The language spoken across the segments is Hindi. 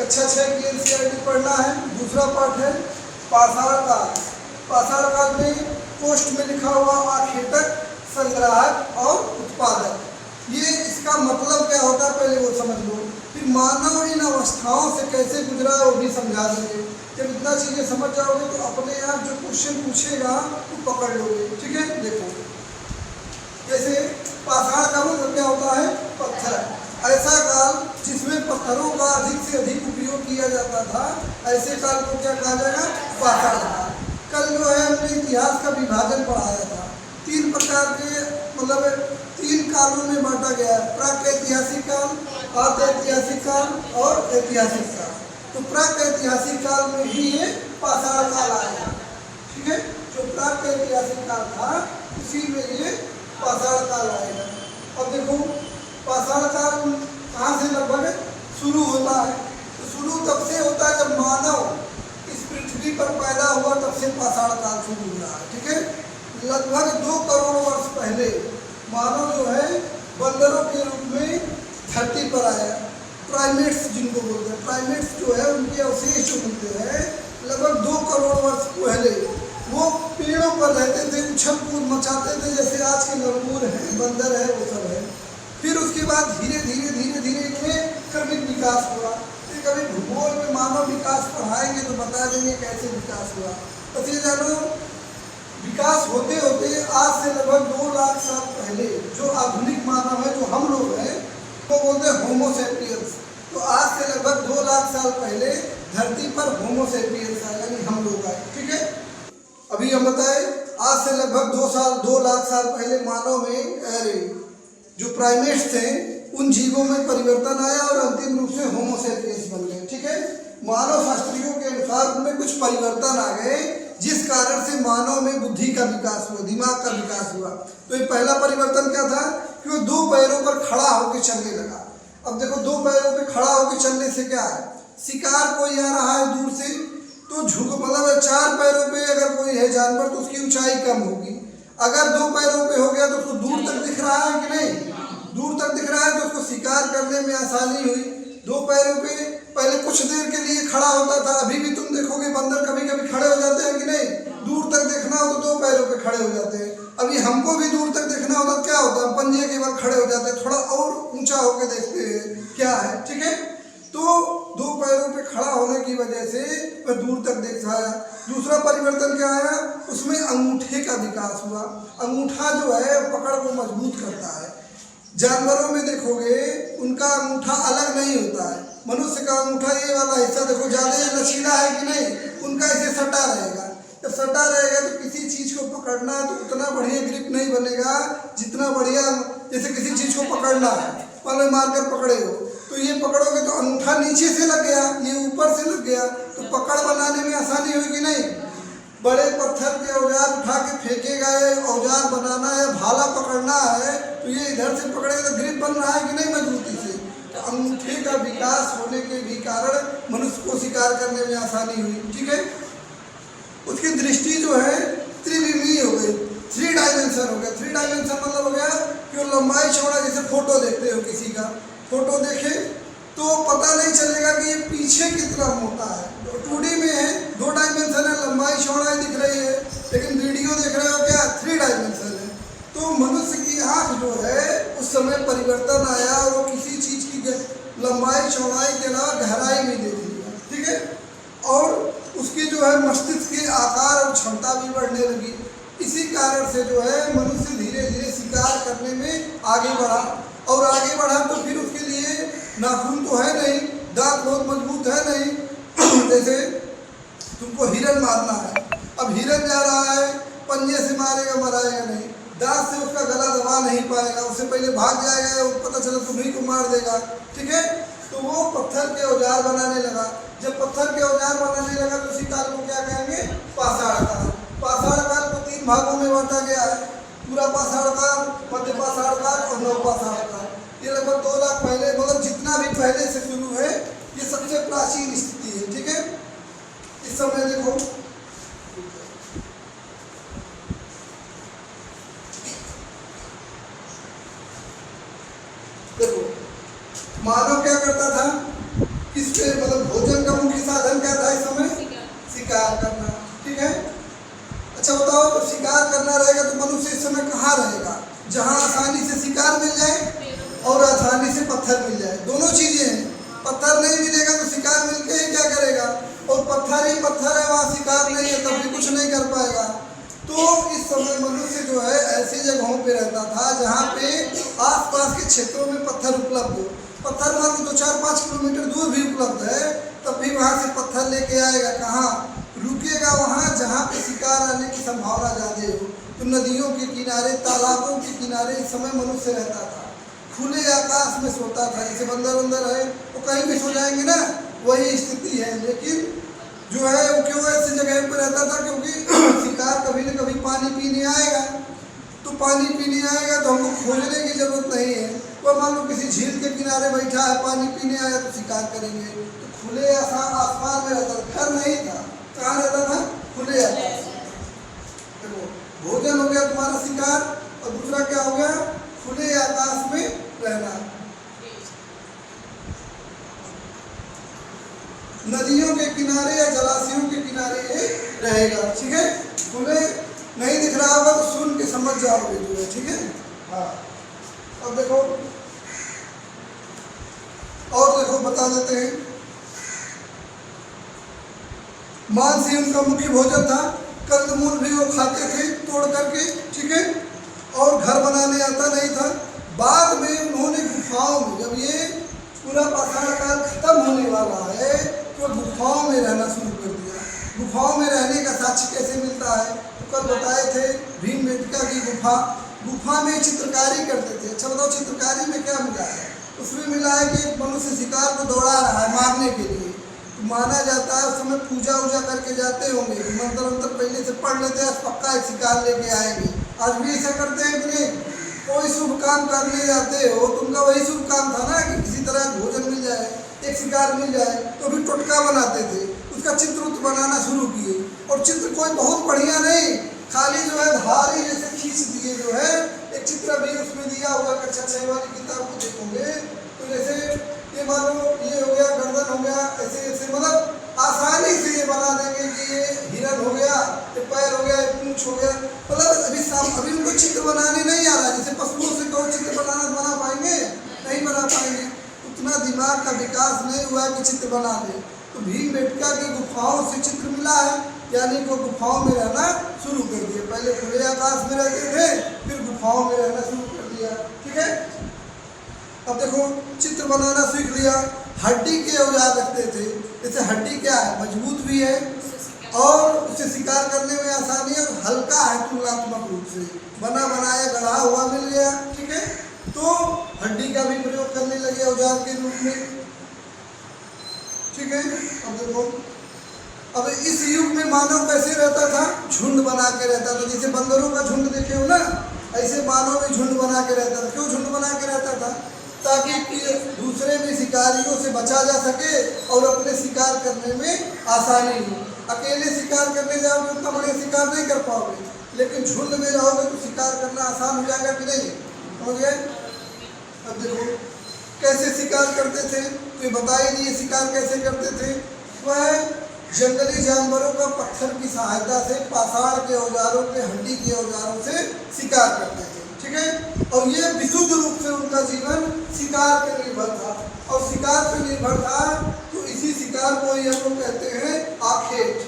कक्षा 6 की एनसीईआरटी पढ़ना है। दूसरा पाठ है पाषाण काल। पाषाण काल में पोस्ट में लिखा हुआ आखेटक, संग्राहक और उत्पादक। ये इसका मतलब क्या होता है पहले वो समझ लो, फिर मानव इन अवस्थाओं से कैसे गुजरा वो भी समझा देंगे। जब इतना चीज़ें समझ जाओगे तो अपने आप जो क्वेश्चन पूछेगा वो पकड़ लोगे। ठीक है, देखो जैसे पाषाण का मतलब क्या होता है, पत्थर। ऐसा काल जिसमें पत्थरों का अधिक से अधिक उपयोग किया जाता था, ऐसे काल को क्या कहा जाएगा, पाषाण काल। कल जो है हमने इतिहास का विभाजन पढ़ाया था। 3 प्रकार के मतलब 3 कालों में बांटा गया है, प्राक-ऐतिहासिक काल, आद-ऐतिहासिक काल और ऐतिहासिक काल। तो प्राक-ऐतिहासिक काल में भी ये पाषाण काल आया। ठीक है, जो प्राक-ऐतिहासिक काल था उसी में ये पाषाण काल आएगा। अब देखो पाषाण काल कहाँ से लगभग शुरू होता है, तो शुरू तब से होता है जब मानव इस पृथ्वी पर पैदा हुआ, तब से पाषाण काल शुरू हुआ है। ठीक है, लगभग 2 करोड़ वर्ष पहले मानव जो है बंदरों के रूप में धरती पर आया। प्राइमेट्स जिनको बोलते हैं, प्राइमेट्स जो है उनके अवशेष जो मिलते हैं लगभग 2 करोड़ वर्ष पहले वो पेड़ों पर रहते थे, उछल कूद मचाते थे जैसे आज के लंगूर हैं, बंदर है, वो सब है। फिर उसके बाद धीरे धीरे धीरे धीरे इनमें क्रमिक विकास हुआ। फिर कभी भूगोल में मानव विकास पढ़ाएंगे तो बता देंगे कैसे विकास हुआ। बस ये जानो विकास होते होते आज से लगभग 2 लाख साल पहले जो आधुनिक मानव है, जो हम लोग हैं, वो बोलते हैं होमो सेपियंस। तो आज से लगभग 2 लाख साल पहले धरती पर होमो सेपियंस आए, यानी हम लोग आए। ठीक है, अभी हम बताए आज से लगभग 2 लाख साल पहले मानव में जो प्राइमेट्स थे उन जीवों में परिवर्तन आया और अंतिम रूप से होमो सेपियंस बन गए। ठीक है, मानव शास्त्रियों के अनुसार उनमें कुछ परिवर्तन आ गए जिस कारण से मानव में बुद्धि का विकास हुआ, दिमाग का विकास हुआ। तो ये पहला परिवर्तन क्या था कि वो 2 पैरों पर खड़ा होकर चलने लगा। अब देखो 2 पैरों पर खड़ा होकर चलने से क्या है, शिकार कोई आ रहा है दूर से तो झुक, मतलब 4 पैरों पे अगर कोई है जानवर तो उसकी ऊंचाई कम होगी। अगर 2 पैरों पे हो गया तो उसको दूर तक दिख रहा है कि नहीं, दूर तक दिख रहा है तो उसको शिकार करने में आसानी हुई। 2 पैरों पे पहले कुछ देर के लिए खड़ा होता था, अभी भी तुम देखोगे बंदर कभी कभी खड़े हो जाते हैं कि नहीं, दूर तक देखना हो तो 2 पैरों पे खड़े हो जाते हैं। अभी हमको भी दूर तक देखना होता क्या होता है, पंजे के बल खड़े हो जाते हैं, थोड़ा और ऊंचा होकर देखते हैं क्या है। ठीक है, तो 2 पैरों पे खड़ा होने की वजह से वह दूर तक देख रहा है। दूसरा परिवर्तन क्या आया, उसमें अंगूठे का विकास हुआ। अंगूठा जो है पकड़ को मजबूत करता है। जानवरों में देखोगे उनका अंगूठा अलग नहीं होता है, मनुष्य का अंगूठा ये वाला हिस्सा देखो ज़्यादा लचीला है कि नहीं, उनका इसे सटा रहेगा। जब सटा रहेगा तो किसी चीज़ को पकड़ना तो उतना बढ़िया ग्रिप नहीं बनेगा जितना बढ़िया, जैसे किसी चीज़ को पकड़ना है, मान लो मारकर पकड़े हो तो ये पकड़ोगे तो अंगूठा नीचे से लग गया, ये ऊपर से लग गया, तो पकड़ बनाने में आसानी होगी नहीं। बड़े पत्थर के औजार उठा के फेंकेगा, ये औजार बनाना है, भाला पकड़ना है तो ये इधर से पकड़ेगा तो ग्रिप बन रहा है कि नहीं मजबूती से। तो अंगूठे का विकास होने के भी कारण मनुष्य को शिकार करने में आसानी हुई। ठीक है, उसकी दृष्टि जो है त्रिविमीय हो गई, 3 डायमेंशन हो गया। 3 डायमेंशन मतलब हो गया कि वो लंबाई चौड़ा, जैसे फोटो देखते हो किसी का, फोटो देखे तो पता नहीं चलेगा कि ये पीछे कितना मोटा है। 2D में है, 2 डायमेंशन है, लंबाई चौड़ाई दिख रही है, लेकिन वीडियो देख रहे हो क्या, 3 डायमेंशन है। तो मनुष्य की आँख जो है उस समय परिवर्तन आया और वो किसी चीज़ की लंबाई चौड़ाई के अलावा गहराई में देख लिया। ठीक है, और उसकी जो है मस्तिष्क के आकार और क्षमता भी बढ़ने लगी। इसी कारण से जो है मनुष्य धीरे धीरे शिकार करने में आगे बढ़ा, और आगे बढ़ा तो फिर उसके लिए नाखून तो है नहीं, दांत बहुत मजबूत है नहीं। जैसे तुमको हिरन मारना है, अब हिरन जा रहा है, पंजे से मारेगा मराएगा नहीं, दांत से उसका गला दबा नहीं पाएगा, उससे पहले भाग जाएगा, पता चला तुम्हीं को मार देगा। ठीक है, तो वो पत्थर के औजार बनाने लगा। जब पत्थर के औजार बनाने लगा तो उसी काल को क्या कहेंगे, पाषाण काल। पाषाण काल को 3 भागों में बांटा गया है, पूरा पाषाण काल, मध्य पाषाण काल और नव पाषाण काल। ये लगभग 2 लाख पहले, मतलब जितना भी पहले से शुरू है, ये सबसे प्राचीन स्थिति है। ठीक है, इस समय देखो मानव क्या करता था, किस पे मतलब शिकार करना। ठीक है, अच्छा बताओ, तो शिकार करना रहेगा तो मनुष्य इस समय कहाँ रहेगा? जहाँ आसानी से शिकार मिल जाए और आसानी से पत्थर मिल जाए, दोनों चीजें हैं। पत्थर नहीं मिलेगा तो शिकार मिलके ही क्या करेगा, और पत्थर ही पत्थर है, वहाँ शिकार नहीं है तब भी कुछ नहीं कर पाएगा। तो इस समय मनुष्य जो है ऐसी जगहों पे रहता था जहाँ पे आसपास के क्षेत्रों में पत्थर उपलब्ध हो। पत्थर मान लो 2-4-5 किलोमीटर दूर भी उपलब्ध है, तब भी वहाँ से पत्थर लेके आएगा, कहाँ रुकेगा? वहाँ जहाँ पे शिकार आने की संभावना ज़्यादा हो। तो नदियों के किनारे, तालाबों के किनारे इस समय मनुष्य रहता था, खुले आकाश में सोता था। जैसे बंदर अंदर है वो कहीं भी सो जाएंगे ना, वही स्थिति है। लेकिन जो है वो क्यों ऐसी जगह पर रहता था? क्योंकि शिकार कभी न कभी पानी पीने आएगा, तो पानी पीने आएगा तो हमको खोजने की जरूरत नहीं है। तो मान लो किसी झील के किनारे बैठा है, पानी पीने आया तो शिकार करेंगे। तो खुले आसमान में रहता था, घर नहीं था, कहाँ रहता था? खुले आकाश। देखो, भोजन हो गया तुम्हारा शिकार, और दूसरा क्या हो गया? खुले आकाश में रहना। नदियों के किनारे या जलाशयों के किनारे ये रहेगा। ठीक है, तुम्हें नहीं दिख रहा होगा तो सुन के समझ जाओगे जो है। ठीक है, हाँ। अब देखो, और देखो बता देते हैं, मांस ही उनका मुख्य भोजन था। कंदमूल भी वो खाते थे तोड़ करके। ठीक है, और घर बनाने आता नहीं था। बाद में उन्होंने गुफाओं में, जब ये पूरा पाषाण काल खत्म होने वाला है, तो गुफाओं में रहना शुरू कर दिया। गुफाओं में रहने का साक्ष्य कैसे मिलता है? तो कल बताए थे भीमबेटका की गुफा। गुफा में चित्रकारी करते थे। अच्छा बताओ, चित्रकारी में क्या मिला है? उसमें मिला है कि एक मनुष्य शिकार को दौड़ा रहा है मारने के लिए। तो माना जाता है उस समय पूजा वूजा करके जाते होंगे, मंत्र अंतर पहले से पढ़ लेते हैं, पक्का एक शिकार लेके आएंगे। आज भी ऐसा करते हैं कि नहीं? कोई शुभ काम करने जाते हो, तुमका वही शुभ काम था ना कि किसी तरह भोजन मिल जाए, एक शिकार मिल जाए, तो भी टोटका बनाते थे, उसका चित्र बनाना शुरू किए। और चित्र कोई बहुत बढ़िया नहीं, खाली जो है धारी जैसे खींच दिए। जो है एक चित्र भी उसमें दिया हुआ, कक्षा 6 वाली किताब को देखोगे तो जैसे ये मानो ये हो गया, गर्दन हो गया, ऐसे ऐसे, मतलब आसानी से ये बना देंगे कि ये हिरन हो गया, ये पैर हो गया, ये पूंछ हो गया। मतलब अभी उनको चित्र बनाने नहीं आ रहा। जैसे पशुओं से कहो चित्र बनाना, बना पाएंगे? नहीं बना पाएंगे। उतना दिमाग का विकास नहीं हुआ कि चित्र बना दे। तो भीमबेटका की गुफाओं से चित्र मिला है, यानी वो गुफाओं में रहना शुरू कर दिया। पहले खुले आकाश में रहते थे, फिर गुफाओं में रहना शुरू कर दिया। ठीक है, अब देखो चित्र बनाना सीख लिया। हड्डी के औजार रखते थे। जैसे हड्डी क्या है? मजबूत भी है और उसे शिकार करने में आसानी है, और हल्का है तुलनात्मक रूप से, बना बनाया गढ़ा हुआ मिल गया। ठीक है, तो हड्डी का भी प्रयोग करने लगे औजार के रूप में। ठीक है, अब देखो, अब इस युग में मानव कैसे रहता था? झुंड बना के रहता था। जैसे बंदरों का झुंड देखे हो ना, ऐसे मानव भी झुंड बना के रहता था। क्यों झुंड बना के रहता था? ताकि दूसरे भी शिकारियों से बचा जा सके और अपने शिकार करने में आसानी हो। अकेले शिकार करने जाओगे उतना बड़े शिकार नहीं कर पाओगे, लेकिन झुंड में रहोगे तो शिकार करना आसान हो जाएगा कि नहीं? समझ गए? अब देखो कैसे शिकार करते थे, तो ये बता ही दिए शिकार कैसे करते थे। वह जंगली जानवरों का पत्थर की सहायता से, पाषाण के औजारों के, हड्डी के औजारों से शिकार करते थे। ठीक है, और ये विशुद्ध रूप से उनका जीवन शिकार पर निर्भर था। और शिकार पर निर्भर था तो इसी शिकार को ही हम लोग कहते हैं आखेट।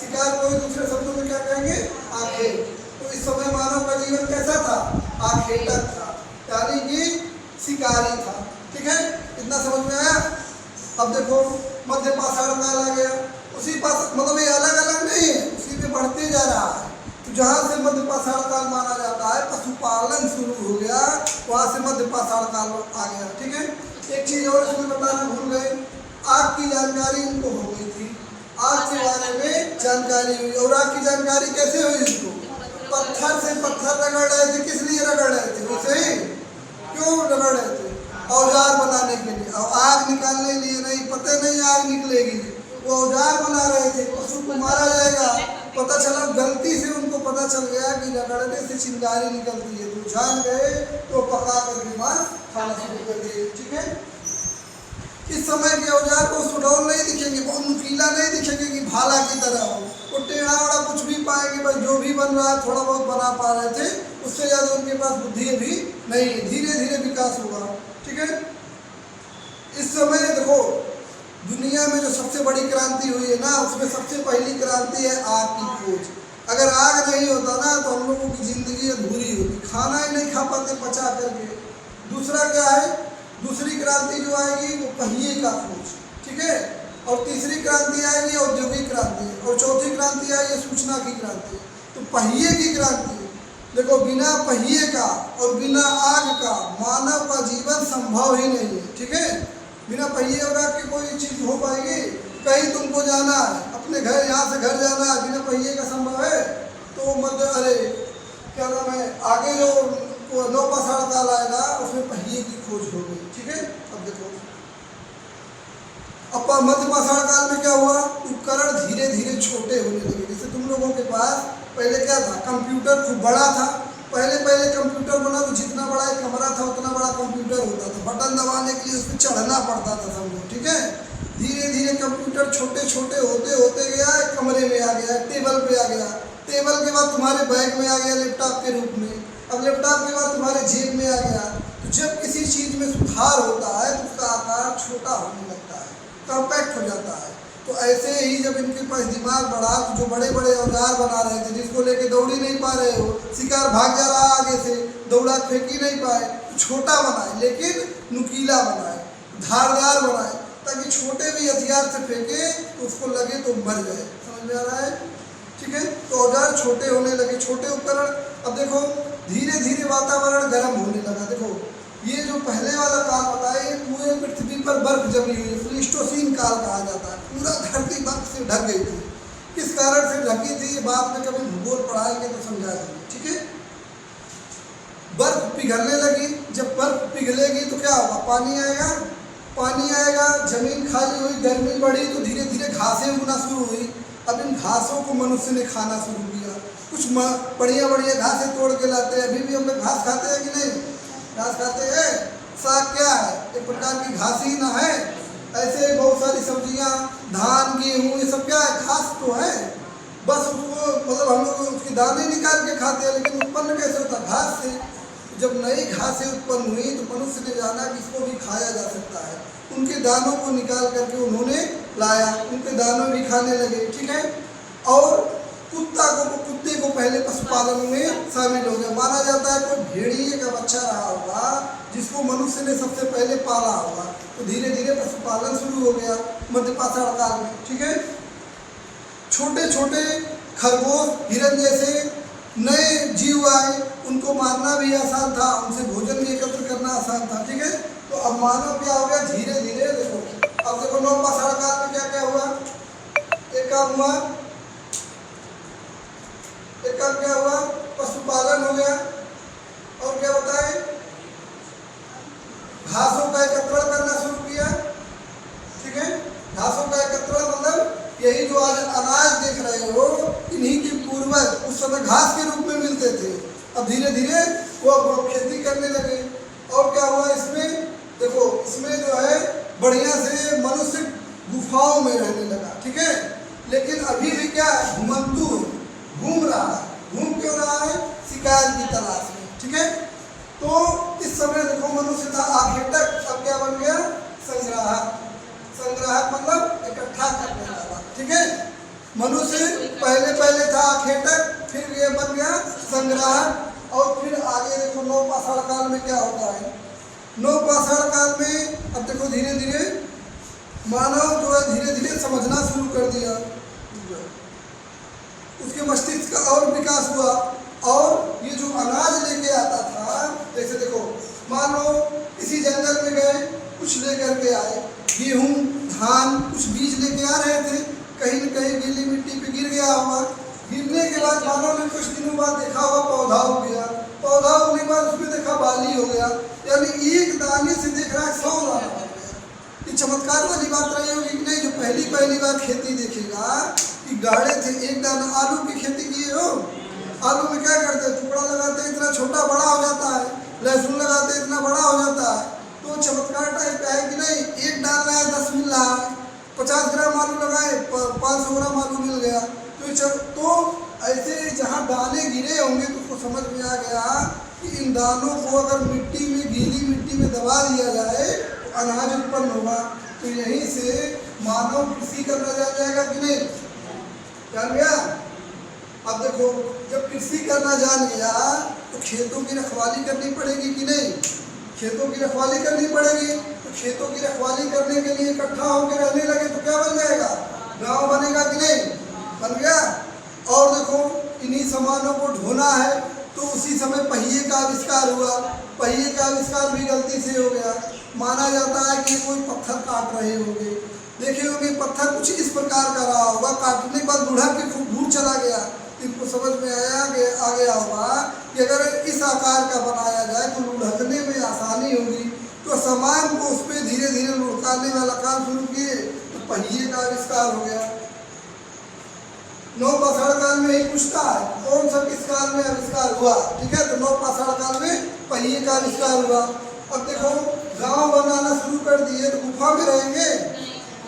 शिकार को दूसरे शब्दों में क्या कहेंगे? आखेट। तो इस समय मानव का जीवन कैसा था? आखेटक था, यानी कि शिकारी था। ठीक है, इतना समझ में आया? अब देखो मध्य पाषाण काल आ गया। उसी पास मतलब ये अलग अलग नहीं है, उसी में बढ़ते जा रहा है। तो जहाँ से मध्य पाषाण काल माना जाता है, पशुपालन शुरू हो गया, वहाँ से मध्य पाषाण काल आ गया। ठीक है, एक चीज और इसमें बताना भूल गए, आग की जानकारी इनको हो गई थी। आग के बारे में जानकारी हुई। और आग की जानकारी कैसे हुई इनको? पत्थर से पत्थर रगड़ रहे थे। किस लिए रगड़ रहे थे? वैसे ही क्यों रगड़ रहे थे? औजार बनाने के लिए। और आग निकालने लिए नहीं, पता नहीं आग निकलेगी, वो औजार बना रहे थे। पशु को मारा जाएगा, पता चला गलती से उनको पता चल गया कि रगड़ने से चिंगारी निकलती है, तो जान गए तो पका करके मांस खाना शुरू कर दिए। ठीक है, इस समय के औजार को सुडौल नहीं दिखेंगे, बहुत नुकीला नुकीला नहीं दिखेंगे कि भाला की तरह हो, वो टेढ़ा वड़ा कुछ भी पाएंगे, बस जो भी बन रहा है थोड़ा बहुत बना पा रहे थे, उससे ज़्यादा उनके पास बुद्धि भी नहीं है। धीरे धीरे विकास होगा। ठीक है, इस समय देखो दुनिया में जो सबसे बड़ी क्रांति हुई है ना, उसमें सबसे पहली क्रांति है आग की खोज। अगर आग नहीं होता ना तो हम लोगों की ज़िंदगी अधूरी होती, खाना ही नहीं खा पाते पचा करके। दूसरा क्या है, दूसरी क्रांति जो आएगी वो पहिए का खोज। ठीक है, और तीसरी क्रांति आएगी औद्योगिक क्रांति, और चौथी क्रांति आएगी सूचना की क्रांति। तो पहिए की क्रांति, देखो बिना पहिए का और बिना आग का मानव का जीवन संभव ही नहीं है। ठीक है, बिना पहिए और आग की कोई चीज़ हो पाएगी? कहीं तुमको जाना है, अपने घर यहाँ से घर जाना है, बिना पहिए का संभव है? तो मतलब अरे क्या नाम है, आगे जो नौपाषाण काल आएगा उसमें पहिए की खोज हो गई। ठीक है, अब देखो अब मध्यपाषाण काल में क्या हुआ, उपकरण धीरे धीरे छोटे होने लगे। जैसे तुम लोगों के पास पहले क्या था, कंप्यूटर खूब बड़ा था। पहले पहले कंप्यूटर बना तो जितना बड़ा एक कमरा था उतना बड़ा कंप्यूटर होता था, बटन दबाने के लिए उस पर चढ़ना पड़ता था सब लोग। ठीक है, धीरे धीरे कंप्यूटर छोटे छोटे होते होते गया, एक कमरे में आ गया, टेबल पे आ गया, टेबल के बाद तुम्हारे बैग में आ गया लैपटॉप के रूप में, अब लैपटॉप के बाद तुम्हारे जेब में आ गया। तो जब किसी चीज़ में सुधार होता है तो उसका आकार छोटा होने लगता है, कॉम्पैक्ट हो जाता है। तो ऐसे ही जब इनके पास दिमाग बढ़ा तो जो बड़े बड़े औजार बना रहे थे, जिसको लेके दौड़ ही नहीं पा रहे हो, शिकार भाग जा रहा आगे से, दौड़ा फेंक ही नहीं पाए, तो छोटा बनाए लेकिन नुकीला बनाए, धारदार बनाए, ताकि छोटे भी हथियार से फेंके तो उसको लगे तो मर जाए। समझ में आ रहा है? ठीक है, तो औजार छोटे होने लगे, छोटे उपकरण। अब देखो धीरे धीरे वातावरण गर्म होने लगा। देखो ये जो पहले वाला काल बताया, ये पूरे पृथ्वी पर बर्फ जमी हुई है, प्लीस्टोसीन काल कहा जाता है। पूरा धरती बर्फ से ढक गई थी। किस कारण से ढकी थी ये बाद में कभी भूगोल पढ़ाएंगे तो समझा देंगे। ठीक है, बर्फ पिघलने लगी। जब बर्फ पिघलेगी तो क्या होगा, पानी आएगा, पानी आएगा, जमीन खाली हुई, गर्मी बढ़ी तो धीरे धीरे घासें उगना शुरू हुई। अब इन घासों को मनुष्य ने खाना शुरू किया। कुछ बढ़िया बढ़िया घासें तोड़ के लाते हैं, अभी भी हम लोग घास खाते हैं कि नहीं? घास खाते हैं। साग क्या है, एक प्रकार की घास ही ना है। ऐसे बहुत सारी सब्जियां, धान गेहूँ, ये सब क्या है, घास तो है। बस उसको मतलब हम लोग उसके दाने निकाल के खाते हैं, लेकिन उत्पन्न कैसे होता, घास से। जब नई घासें उत्पन्न हुई तो मनुष्य ने जाना कि इसको भी खाया जा सकता है। उनके दानों को निकाल करके उन्होंने लाया, उनके दानों भी खाने लगे। ठीक है, और कुत्ते को पहले पशुपालन में शामिल हो गया। माना जाता है कोई भेड़िए का बच्चा रहा होगा जिसको मनुष्य ने सबसे पहले पाला होगा। तो धीरे धीरे पशुपालन शुरू हो गया मध्यपाषाण काल में। ठीक है, छोटे छोटे खरगोश, हिरन जैसे नए जीव आए, उनको मारना भी आसान था, उनसे भोजन भी एकत्र करना आसान था। ठीक है, तो अब मानव क्या हो गया, धीरे धीरे देखो अब देखो नवपाषाण काल में क्या क्या हुआ। एक काम हुआ, एक काम क्या हुआ, पशुपालन हो गया, और क्या बताए, घासों का एकत्रण करना शुरू किया। ठीक है, घासों का एकत्रण मतलब यही जो आज अनाज देख रहे हो, इन्हीं के पूर्वज उस समय घास के रूप में मिलते थे। अब धीरे धीरे वो खेती करने लगे। और क्या हुआ इसमें, देखो इसमें जो है बढ़िया से मनुष्य गुफाओं में रहने लगा। ठीक है, लेकिन अभी भी क्या है, घुमंतू घूम रहा है। घूम क्यों रहा है, शिकार की तलाश में। ठीक है, तो इस समय देखो मनुष्य था आखेटक, अब क्या बन गया, संग्राहक। संग्राहक मतलब इकट्ठा करने वाला। ठीक है, मनुष्य पहले पहले था आखेटक, फिर ये बन गया संग्राहक। और फिर आगे देखो नवपाषाण काल में क्या होता है। नवपाषाण काल में अब देखो धीरे धीरे मानव जो है धीरे धीरे समझना शुरू कर दिया, उसके मस्तिष्क का और विकास हुआ। और ये जो अनाज लेके आता था, जैसे देखो मान लो किसी जंगल में गए, कुछ लेकर के आए, गेहूँ धान कुछ बीज लेके आ रहे थे, कहीं न कहीं गीली मिट्टी पे गिर गया होगा। गिरने के बाद मानव ने कुछ दिनों बाद देखा होगा पौधा हो गया, पौधा होने के बाद उसमें देखा बाली हो गया, यानी एक दाने से देख रहा है 100 दाना हो गया। ये चमत्कार वाली बात रही होगी कि नहीं। जो पहली बार खेती देखेगा कि गाड़े थे, एक दाना आलू की खेती किए हो, आलू में क्या करते हैं, टुकड़ा लगाते हैं, इतना छोटा बड़ा हो जाता है, लहसुन लगाते हैं, इतना बड़ा हो जाता है। तो चमत्कार टाइप का है कि नहीं। एक डाल रहा है 10 मिल रहा है, 50 ग्राम आलू लगाए 500 ग्राम आलू मिल गया। तो ऐसे जहाँ दाने गिरे होंगे तो उसको समझ में आ गया कि इन दानों को अगर मिट्टी में, गीली मिट्टी में दबा दिया जाए तो अनाज उत्पन्न होगा। तो यहीं से मानव कृषि करना जान जाएगा कि नहीं, जान गया। अब देखो, जब कृषि करना जान गया तो खेतों की रखवाली करनी पड़ेगी कि नहीं, खेतों की रखवाली करनी पड़ेगी। तो खेतों की रखवाली करने के लिए इकट्ठा होकर रहने लगे तो क्या बन जाएगा, गांव बनेगा कि नहीं, बन गया। और देखो, इन्हीं सामानों को ढोना है तो उसी समय पहिए का आविष्कार हुआ। पहिए का आविष्कार भी गलती से हो गया। माना जाता है कि कोई पत्थर काट रहे होंगे, देखे होंगे पत्थर कुछ इस प्रकार का रहा होगा, काटने के बाद लुढ़क के खूब दूर चला गया। इनको समझ में आ गया होगा कि अगर इस आकार का बनाया जाए तो लुढ़कने में आसानी होगी। तो सामान को उस पर धीरे धीरे लुढ़काने वाला काम शुरू किए तो पहिए का आविष्कार हो गया। नवपाषाण काल में ही पूछता है कौन सा किस काल में आविष्कार हुआ, ठीक है। तो नवपाषाण काल में पहिए का आविष्कार हुआ। अब देखो, गांव बनाना शुरू कर दिए तो गुफा में रहेंगे,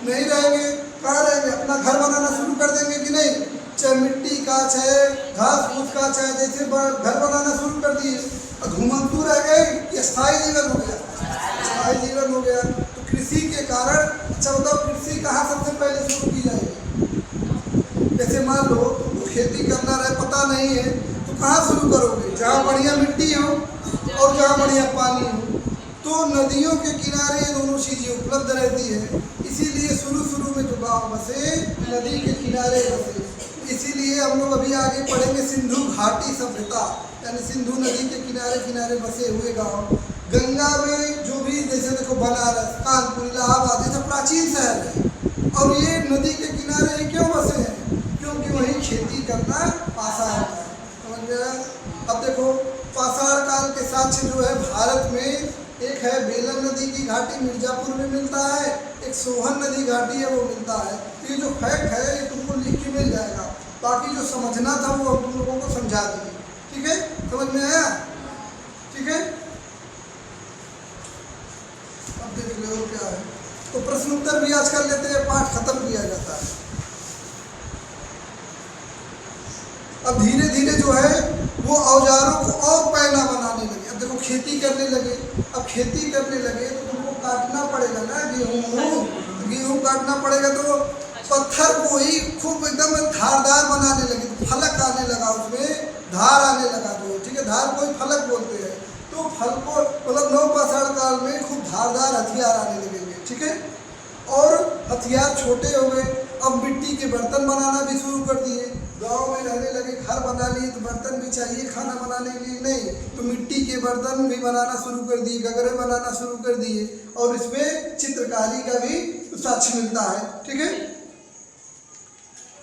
नहीं रहेंगे, कहाँ रहेंगे, अपना घर बनाना शुरू कर देंगे कि नहीं, चाहे मिट्टी का, चाहे घास फूस का, चाहे जैसे घर बनाना शुरू कर दिए। घुमंतू रह गए कि स्थायी जीवन हो गया, स्थायी जीवन हो गया। तो कृषि के कारण, अच्छा बताओ, कृषि कहाँ सबसे पहले शुरू की जाएगी। जैसे मान लो तुमको खेती करना रहे, पता नहीं है, तो कहाँ शुरू करोगे, जहाँ बढ़िया मिट्टी हो और जहाँ बढ़िया पानी हो। तो नदियों के किनारे ये दोनों चीज़ें उपलब्ध रहती है। इसीलिए शुरू में जो गाँव बसे नदी के किनारे बसे। इसीलिए हम लोग अभी आगे पढ़ेंगे सिंधु घाटी सभ्यता, यानी सिंधु नदी के किनारे किनारे बसे हुए गांव। गंगा में जो भी, जैसे देखो बनारस, कानपुर, इलाहाबाद, जैसे प्राचीन शहर है और ये नदी के किनारे ही क्यों बसे हैं, क्योंकि वहीं खेती करना आसान है, समझ में आया। अब देखो, पाषाण काल के साक्ष्य जो है भारत में, एक है बेलन नदी की घाटी मिर्जापुर में मिलता है, एक सोहन नदी घाटी है वो मिलता है। ये जो फैक्ट है ये तुमको लिख के मिल जाएगा, बाकी जो समझना था वो हम तुम लोगों को समझा दिए, ठीक है, समझ में आया, ठीक है। अब देख लो क्या है, तो प्रश्न उत्तर भी आज कर लेते हैं, पाठ खत्म किया जाता है। अब धीरे धीरे जो है वो औजारों को और पैना बनाने लगे। अब देखो, खेती करने लगे, अब खेती करने लगे तो तुमको काटना पड़ेगा ना गेहूँ काटना पड़ेगा, तो पत्थर को ही खूब एकदम धारदार बनाने लगे, तो फलक आने लगा, उसमें धार आने लगा, तो ठीक है, धार को ही फलक बोलते हैं। तो फल को मतलब नवपाषाण काल में खूब धारदार हथियार आने लगेंगे, ठीक है। और हथियार छोटे हो गए। अब मिट्टी के बर्तन बनाना भी शुरू कर दिए, गांव में रहने लगे, घर बना लिए तो बर्तन भी चाहिए खाना बनाने के लिए, नहीं तो मिट्टी के बर्तन भी बनाना शुरू कर दिए, गगरे बनाना शुरू कर दिए, और इसमें चित्रकारी का भी साक्ष्य मिलता है, ठीक है।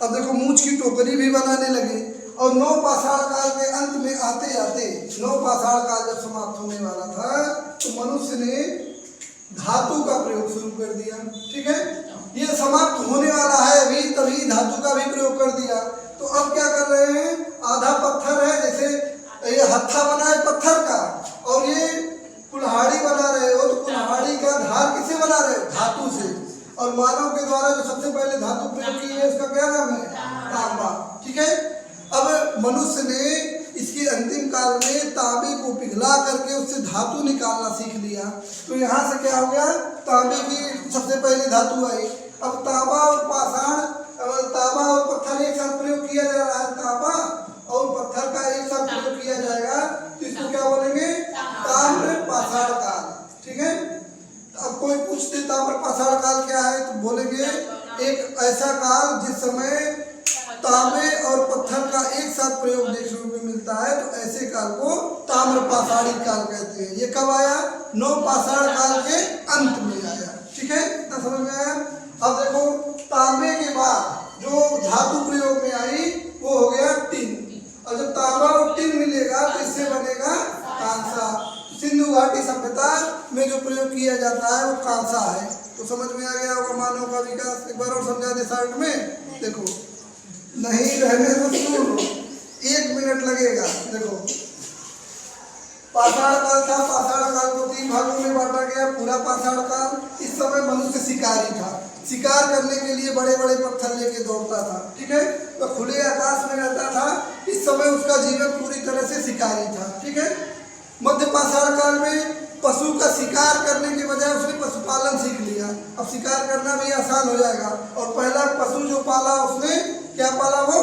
अब देखो, मूंछ की टोकरी भी बनाने लगे। और नवपाषाण काल के अंत में आते आते, नवपाषाण काल जब समाप्त होने वाला था तो मनुष्य ने धातु का प्रयोग शुरू कर दिया, ठीक है। ये समाप्त होने वाला है अभी, तभी धातु का भी प्रयोग कर दिया। तो अब क्या कर रहे हैं, आधा पत्थर है, जैसे ये हत्था बना है पत्थर का, और ये कुल्हाड़ी बना रहे हो, तो कुल्हाड़ी का धार किससे बना रहे हो, धातु से। और मानव के द्वारा जो सबसे पहले धातु प्रयोग की है उसका क्या नाम है, तांबा, ठीक है। अब मनुष्य ने इसके अंतिम काल में तांबे को पिघला करके उससे धातु निकालना सीख लिया। तो यहाँ से क्या हो गया, तांबे की सबसे पहले धातु आई। अब तांबा और पाषाण, तांबा और पत्थर एक साथ प्रयोग किया जा रहा है, तांबा और पत्थर का एक साथ प्रयोग किया जाएगा, तो इसको क्या बोलेंगे, ताम्र पाषाण काल, ठीक है। अब कोई पूछते ताम्र पाषाण काल क्या है, तो बोलेंगे एक ऐसा काल जिस समय तांबे और पत्थर का एक साथ प्रयोग देखने को मिलता है, तो ऐसे काल को ताम्र पाषाणी काल कहते हैं। ये कब आया, नवपाषाण काल के अंत में आया, ठीक है, इतना समझ में आया। अब देखो, तांबे के बाद जो धातु प्रयोग में आई वो हो गया टिन, और जब तांबा और टिन मिलेगा तो इससे बनेगा कांसा। सिंधु घाटी सभ्यता में जो प्रयोग किया जाता है वो कांसा है। तो समझ में आ गया होगा मानव का विकास। एक बार और समझा दे शॉर्ट में, देखो नहीं रहने तो सुन, 1 मिनट लगेगा। देखो, पाषाण काल था, पाषाण काल को 3 भागों में बांटा गया, पूरा पाषाण काल। इस समय मनुष्य शिकारी था, शिकार करने के लिए बड़े बड़े पत्थर लेके दौड़ता था, ठीक है। तो खुले आकाश में रहता था, इस समय उसका जीवन पूरी तरह से शिकारी था, ठीक है। मध्य पाषाण काल में पशु का शिकार करने के बजाय उसने पशुपालन सीख लिया। अब शिकार करना भी आसान हो जाएगा। और पहला पशु जो पाला उसने क्या पाला, वो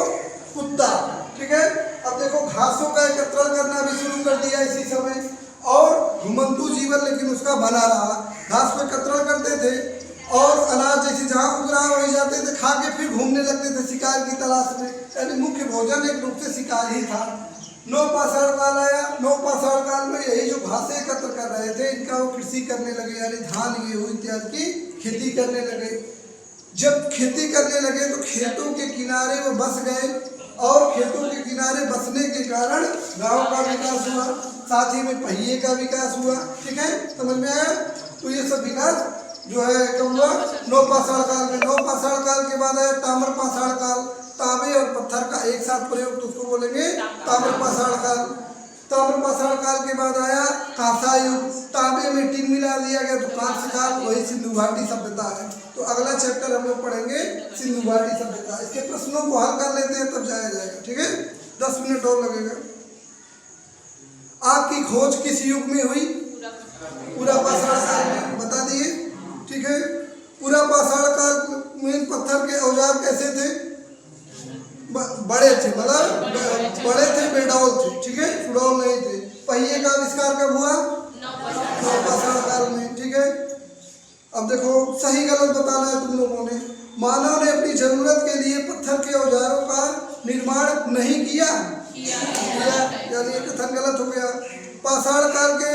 कुत्ता, ठीक है। अब देखो घासों का एकत्रण करना भी शुरू कर दिया इसी समय, और घुमंतु जीवन लेकिन उसका बना रहा। घास को एकत्रण करते थे और अनाज जैसे जहाँ उगरा वहीं जाते थे, खा के फिर घूमने लगते थे शिकार की तलाश में, यानी मुख्य भोजन एक रूप से शिकार ही था। नवपाषाण काल आया। नवपाषाण काल में यही जो घासें एकत्र कर रहे थे, इनका वो कृषि करने लगे, यानी धान गेहूं इत्यादि की खेती करने लगे। जब खेती करने लगे तो खेतों के किनारे वो बस गए, और खेतों के किनारे बसने के कारण गांव का विकास हुआ, साथ ही में पहिए का विकास हुआ, ठीक है। समझ में आया? तो ये सब विकास जो है कब हुआ, नवपाषाण काल में। नवपाषाण काल के बाद आया ताम्रपाषाण काल। तांबे और पत्थर का एक साथ प्रयोग तो उसको बोलेंगे ताम्रपाषाण काल। ताम्रपाषाण काल के बाद आया कांसा युग। तांबे में टिन मिला दिया गया तो कांस्य काल, वही सिंधु घाटी सभ्यता है। तो अगला चैप्टर हम लोग पढ़ेंगे सिंधु घाटी सभ्यता। इसके प्रश्नों को हल कर लेते हैं तब जाया जाएगा, ठीक है। 10 मिनट और लगेगा। आग की खोज किस युग में हुई? पूरा पाषाण काल में, बता दिए, ठीक है। पूरा पाषाण काल में पत्थर के औजार कैसे थे? बड़े थे, मतलब बड़े थे, बेडौल थे, ठीक है, सुडौल नहीं थे। पहिए का आविष्कार कब हुआ? नवपाषाण काल में, ठीक है। अब देखो सही गलत बताना है तुम लोगों ने। मानव ने अपनी जरूरत के लिए पत्थर के औजारों का निर्माण नहीं किया, यानी ये कथन गलत हो गया। पाषाण काल के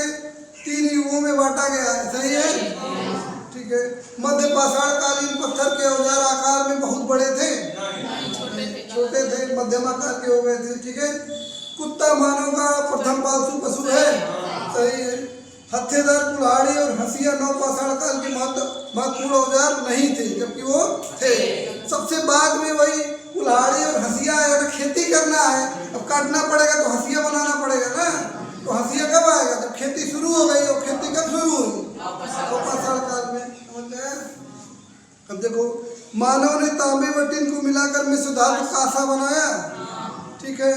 3 युगों में बांटा गया है, सही है, ठीक है। मध्य पाषाण कालीन पत्थर के औजार आकार में बहुत बड़े थे, छोटे थे, मध्यम आकार के हो गए थे, ठीक है। कुत्ता मानव का प्रथम पालतू पशु है, सही है। हथेदार, कुल्हाड़ी और हंसिया नवपाषाण काल के महत्वपूर्ण औजार नहीं थे, जबकि वो थे। सबसे बाद में वही कुल्हाड़ी और हंसिया आया ना। खेती करना है, अब काटना पड़ेगा तो हंसिया बनाना पड़ेगा ना। तो हंसिया कब आएगा? जब खेती शुरू हो गई। और खेती कब शुरू हुई? नवपाषाण काल में, समझ में आया? अब देखो मानव ने तांबे व टिन को मिलाकर मिश्र धातु कांसा बनाया, ठीक है।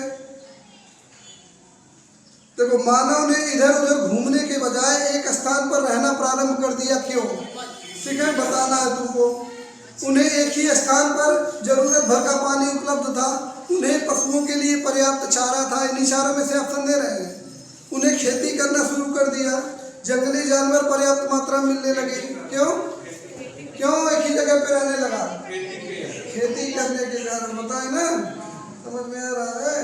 देखो मानव ने इधर उधर घूमने के बजाय एक स्थान पर रहना प्रारंभ कर दिया, क्यों? ठीक है, बताना है तुमको। उन्हें एक ही स्थान पर जरूरत भर का पानी उपलब्ध था, उन्हें पशुओं के लिए पर्याप्त चारा था। इन इशारों में से ऑप्शन दे रहे हैं। उन्हें खेती करना शुरू कर दिया, जंगली जानवर पर्याप्त मात्रा में मिलने लगे। क्यों एक ही जगह पे रहने लगा? खेती करने के कारण, बताए ना, समझ में आ रहा है?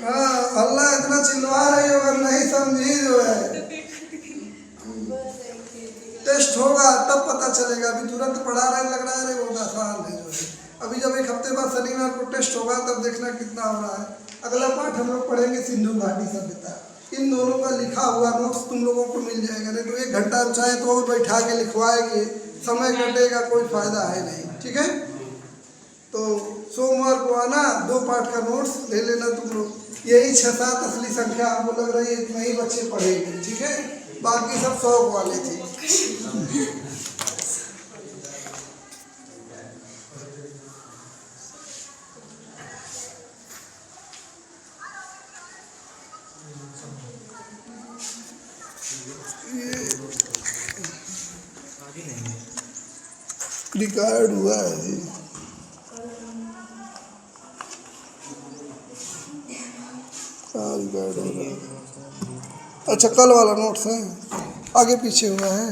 हाँ, अल्लाह इतना चिल्ला रही हो, अगर नहीं समझी जो है टेस्ट होगा तब पता चलेगा। अभी तुरंत पढ़ा रहे लग रहा है बहुत आसान है जो है। अभी जब 1 हफ्ते बाद शनिवार को टेस्ट होगा तब देखना कितना हो रहा है। अगला पाठ हम लोग पढ़ेंगे सिंधु घाटी सभ्यता। इन दोनों का लिखा हुआ नोट्स तुम लोगों को मिल जाएगा, नहीं तो 1 घंटा चाहे तो और बैठा के लिखवाएंगे, समय कटेगा, कोई फायदा है नहीं, ठीक है। तो सोमवार को आना, 2 पाठ का नोट्स ले लेना तुम लोग। यही 6-7 असली संख्या हमको लग रही है, इतना ही बच्चे पढ़ेंगे, ठीक है। बाकी सब 100 वाले थे। रिकॉर्ड हुआ है। रिकॉर्ड हो रहा है। अच्छा, कल वाला नोट्स है, आगे पीछे हुआ है।